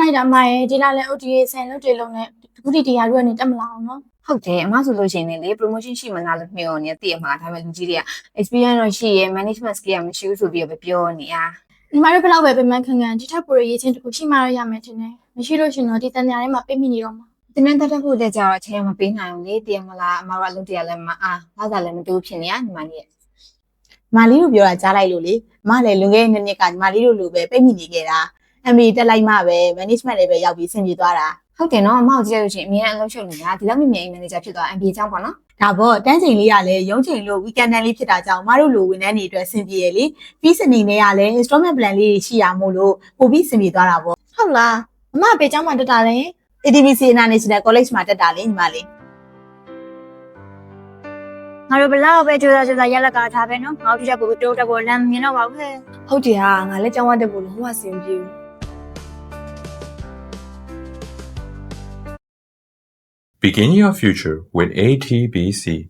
လိုက်တာမရဲ့ဒီလာလဲ OTA ဆန်လို့တွေလုံးနဲ့ခုတီတရားရွက်နေတက်မလာအောင်နော်ဟုတ်တယ်အမဆိုလို့ရှိရင်လေ promotion ရှိမှလားလို့မျှော်နေတည်မှာဒါပေမဲ့လူကြီးတွေက experience တော့ရှိရ management skill ကမရှိဘူးဆိုပြီးတော့ပြောနေတာညီမတို့ဘယ်လောက်ပဲပြန်မှန်းခံခံဒီထက်ပိုရေးချင်းတခုရှိမှတော့ရမယ်ထင်တယ်မရှိလို့ရှင်တော့ဒီတန်တရားထဲမှာပြည့်မိနေတော့မှာတင်းတင်းတက်တက်ဖို့တဲ့ကြတော့အချိန်မပေးနိုင်ဘူးလေတည်မလားအမတို့အလုပ်တရားလည်းမအားဘာသာလည်းမတူဖြစ်နေရညီမလေးရဲ့မာလီတို့ပြောတာကြားလိုက်လို့လေအမလည်းလွန်ခဲ့တဲ့နှစ်ကညီမလေးတို့လိုပဲပြိတ်မိနေခဲ့တာ MB တက်လိုက်မှပဲ management တွေပဲရောက်ပြီးဆင်ပြေသွားတာဟုတ်တယ်နော်အမကိုကြည့်ရလို့ရှိရင်အမြဲအလုပ်ရှုပ်နေတာဒီလောက်မြင်မြင် manager ဖြစ်သွား MBA ကျောင်းပေါ့နော်ဒါပေါ့တန်းချိန်လေးကလည်းရုံးချိန်လို့ weekend တန်းလေးဖြစ်တာကြောင့်မတို့လိုဝန်ထမ်းတွေအတွက်ဆင်ပြေရလေပြီးစနေနေ့ကလည်း installment plan လေးရှိရမို့လို့ပို့ပြီးဆင်ပြေသွားတာပေါ့ဟုတ်လားအမပေကျောင်းမှာတက်တာလဲ ATBC International College မှာတက်တာလေညီမလေးငါတို့ဘလောက်ပဲကြိုးစားရက်လက်ကထားပဲနော်ငါတို့တက်ဖို့တိုးတက်ဖို့လမ်းမြင်တော့ပါဘူးဟဲ့ဟုတ်တယ်ဟာငါလည်းကျောင်းဝတက်ဖို့လုံးဝအဆင်ပြေဘူး Begin your future with ATBC.